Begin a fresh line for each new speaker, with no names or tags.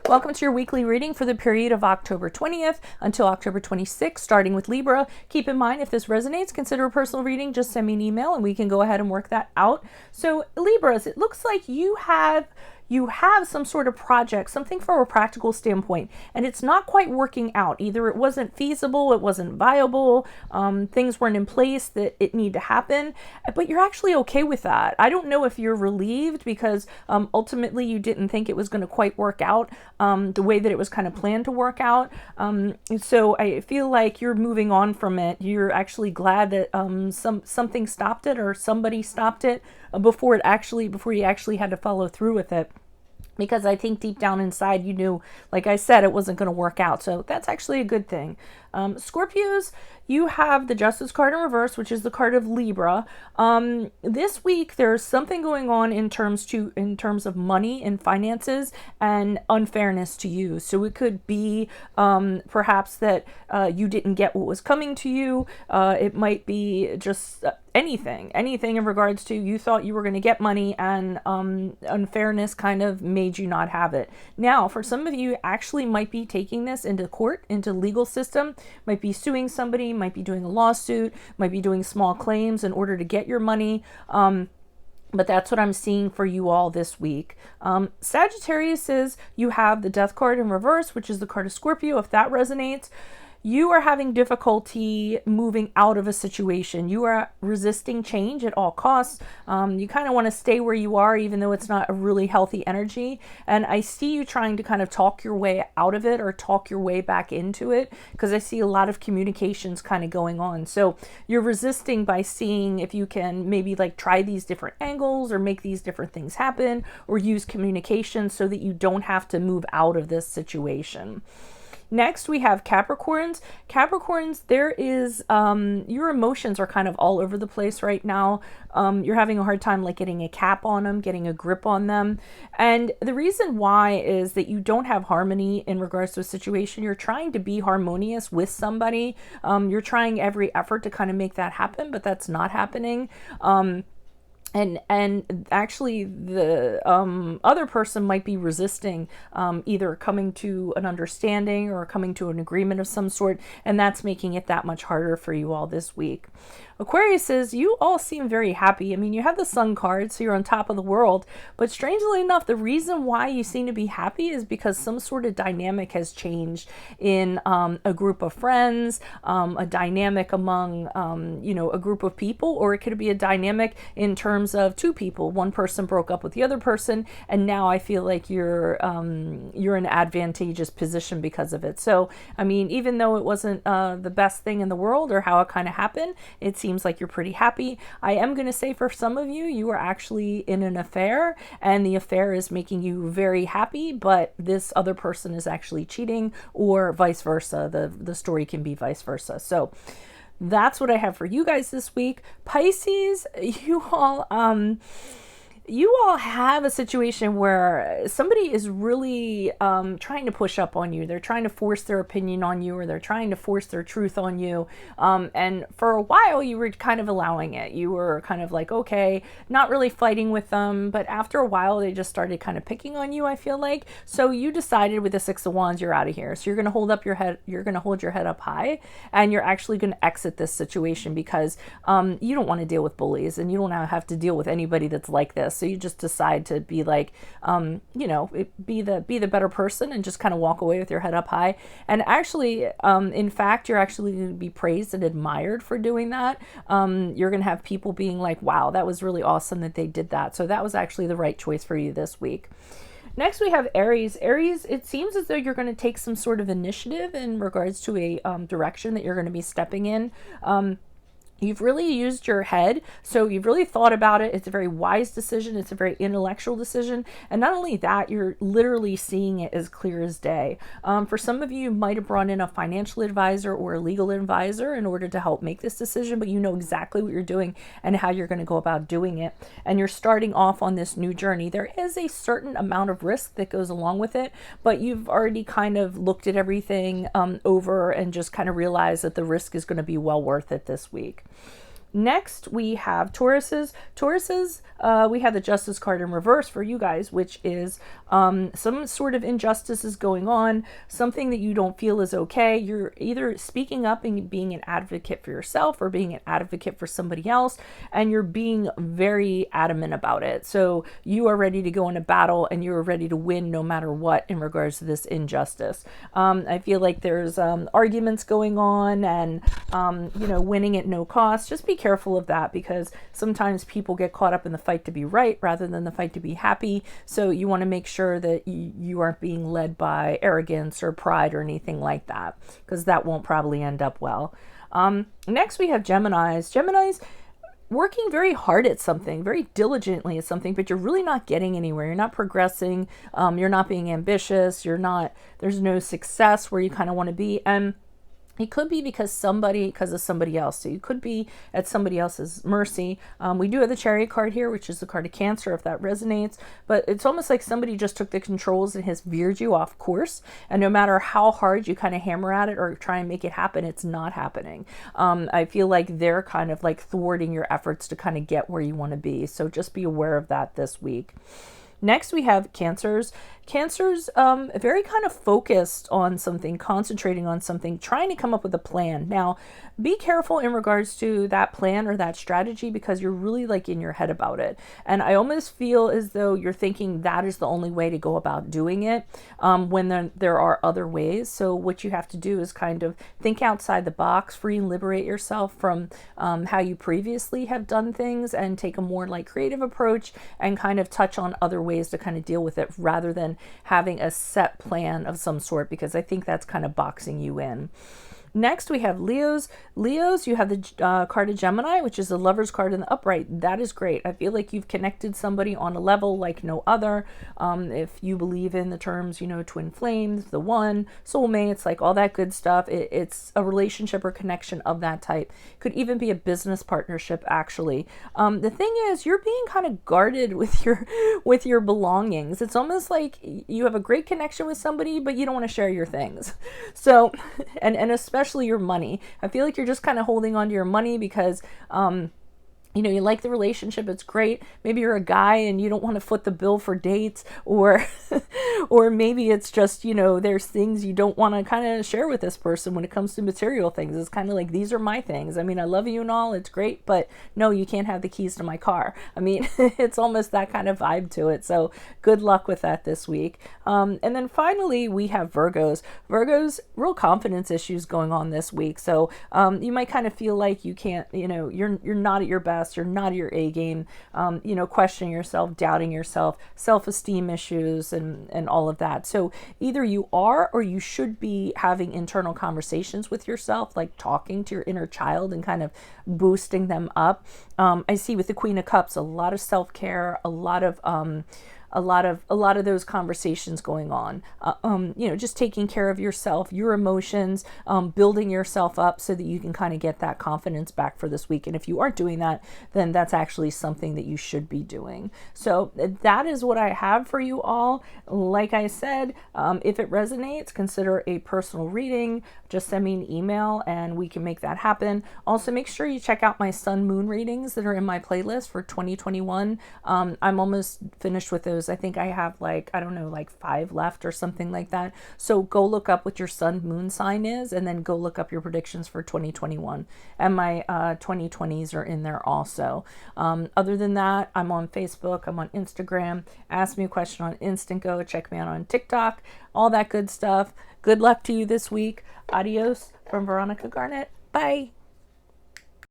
Welcome to your weekly reading for the period of October 20th until October 26th, starting with Libra. Keep in mind, if this resonates, consider a personal reading. Just send me an email and we can go ahead and work that out. So Libras, it looks like you have some sort of project, something from a practical standpoint, and it's not quite working out. Either it wasn't feasible, it wasn't viable, things weren't in place that it needed to happen, but you're actually okay with that. I don't know if you're relieved because ultimately you didn't think it was going to quite work out the way that it was kind of planned to work out. So I feel like you're moving on from it. You're actually glad that something stopped it, or somebody stopped it before you actually had to follow through with it. Because I think deep down inside you knew, like I said, it wasn't going to work out. So that's actually a good thing. Scorpios, you have the Justice card in reverse, which is the card of Libra. This week there's something going on in terms of money and finances and unfairness to you. So it could be perhaps that you didn't get what was coming to you. It might be just anything in regards to you thought you were going to get money, and unfairness kind of made you not have it. Now, for some of you, actually might be taking this into court, into legal system, might be suing somebody, might be doing a lawsuit, might be doing small claims in order to get your money. But that's what I'm seeing for you all this week. Sagittarius is, you have the Death card in reverse, which is the card of Scorpio. If that resonates, you are having difficulty moving out of a situation. You are resisting change at all costs. You kind of want to stay where you are, even though it's not a really healthy energy. And I see you trying to kind of talk your way out of it, or talk your way back into it, because I see a lot of communications kind of going on. So you're resisting by seeing if you can maybe like try these different angles or make these different things happen, or use communication so that you don't have to move out of this situation. Next, we have Capricorns. Capricorns, there is, your emotions are kind of all over the place right now. You're having a hard time like getting a cap on them, getting a grip on them. And the reason why is that you don't have harmony in regards to a situation. You're trying to be harmonious with somebody. You're trying every effort to kind of make that happen, but that's not happening. And actually the other person might be resisting either coming to an understanding or coming to an agreement of some sort, and that's making it that much harder for you all this week. Aquarius says, you all seem very happy. I mean, you have the Sun card, so you're on top of the world, but strangely enough, the reason why you seem to be happy is because some sort of dynamic has changed in a group of friends, a dynamic among a group of people, or it could be a dynamic in terms of two people. One person broke up with the other person, and now I feel like you're in an advantageous position because of it. So I mean, even though it wasn't the best thing in the world, or how it kind of happened, it seems like you're pretty happy. I am going to say for some of you, you are actually in an affair, and the affair is making you very happy, but this other person is actually cheating, or vice versa. The story can be vice versa. So that's what I have for you guys this week. Pisces, you all have a situation where somebody is really trying to push up on you. They're trying to force their opinion on you, or they're trying to force their truth on you. And for a while, you were kind of allowing it. You were kind of like, okay, not really fighting with them. But after a while, they just started kind of picking on you, I feel like. So you decided with the Six of Wands, you're out of here. So you're going to hold up your head. You're going to hold your head up high, and you're actually going to exit this situation, because you don't want to deal with bullies, and you don't have to deal with anybody that's like this. So you just decide to be like, be the better person, and just kind of walk away with your head up high. And actually, in fact, you're actually going to be praised and admired for doing that. You're going to have people being like, wow, that was really awesome that they did that. So that was actually the right choice for you this week. Next, we have Aries. Aries, it seems as though you're going to take some sort of initiative in regards to a direction that you're going to be stepping in. You've really used your head, so you've really thought about it. It's a very wise decision. It's a very intellectual decision. And not only that, you're literally seeing it as clear as day. For some of you, you might have brought in a financial advisor or a legal advisor in order to help make this decision, but you know exactly what you're doing and how you're going to go about doing it. And you're starting off on this new journey. There is a certain amount of risk that goes along with it, but you've already kind of looked at everything over and just kind of realized that the risk is going to be well worth it this week. Next, we have Tauruses. Tauruses, we have the Justice card in reverse for you guys, which is some sort of injustice is going on, something that you don't feel is okay. You're either speaking up and being an advocate for yourself or being an advocate for somebody else, and you're being very adamant about it. So you are ready to go into battle and you are ready to win no matter what in regards to this injustice. I feel like there's arguments going on and, winning at no cost. Just be careful of that, because sometimes people get caught up in the fight to be right rather than the fight to be happy. So you want to make sure that you aren't being led by arrogance or pride or anything like that, because that won't probably end up well. Next, we have Geminis. Geminis working very hard at something, very diligently at something, but you're really not getting anywhere. You're not progressing. You're not being ambitious. There's no success where you kind of want to be. And it could be because of somebody else. So you could be at somebody else's mercy. We do have the Chariot card here, which is the card of Cancer, if that resonates. But it's almost like somebody just took the controls and has veered you off course. And no matter how hard you kind of hammer at it or try and make it happen, it's not happening. I feel like they're kind of like thwarting your efforts to kind of get where you want to be. So just be aware of that this week. Next, we have Cancers. Cancers, very kind of focused on something, concentrating on something, trying to come up with a plan. Now, be careful in regards to that plan or that strategy, because you're really like in your head about it. And I almost feel as though you're thinking that is the only way to go about doing it, when there are other ways. So what you have to do is kind of think outside the box, free and liberate yourself from how you previously have done things, and take a more like creative approach and kind of touch on other ways to kind of deal with it, rather than having a set plan of some sort, because I think that's kind of boxing you in. Next, we have Leos. Leos, you have the card of Gemini, which is the Lover's card in the upright. That is great. I feel like you've connected somebody on a level like no other. If you believe in the terms, twin flames, the one, soulmates, like all that good stuff, it's a relationship or connection of that type. Could even be a business partnership, actually. The thing is, you're being kind of guarded with your belongings. It's almost like you have a great connection with somebody, but you don't want to share your things. So, and especially your money. I feel like you're just kind of holding on to your money because you like the relationship, it's great. Maybe you're a guy and you don't want to foot the bill for dates, or or maybe it's just, there's things you don't want to kind of share with this person when it comes to material things. It's kind of like, these are my things. I mean, I love you and all, it's great, but no, you can't have the keys to my car. I mean, it's almost that kind of vibe to it. So good luck with that this week. And then finally, we have Virgos. Virgos, real confidence issues going on this week. So you might kind of feel like you can't, you're not at your best. You're not at your A game, questioning yourself, doubting yourself, self-esteem issues, and all of that. So either you are, or you should be having internal conversations with yourself, like talking to your inner child and kind of boosting them up. I see with the Queen of Cups, a lot of self-care, a lot of those conversations going on, just taking care of yourself, your emotions, building yourself up so that you can kind of get that confidence back for this week. And if you aren't doing that, then that's actually something that you should be doing. So that is what I have for you all. Like I said, if it resonates, consider a personal reading. Just send me an email and we can make that happen. Also, make sure you check out my sun moon readings that are in my playlist for 2021. I'm almost finished with those. I think I have like 5 left or something like that. So go look up what your sun moon sign is, and then go look up your predictions for 2021. And my 2020s are in there also. Other than that, I'm on Facebook, I'm on Instagram. Ask me a question on Instant Go. Check me out on TikTok. All that good stuff. Good luck to you this week. Adios from Veronica Garnett. Bye.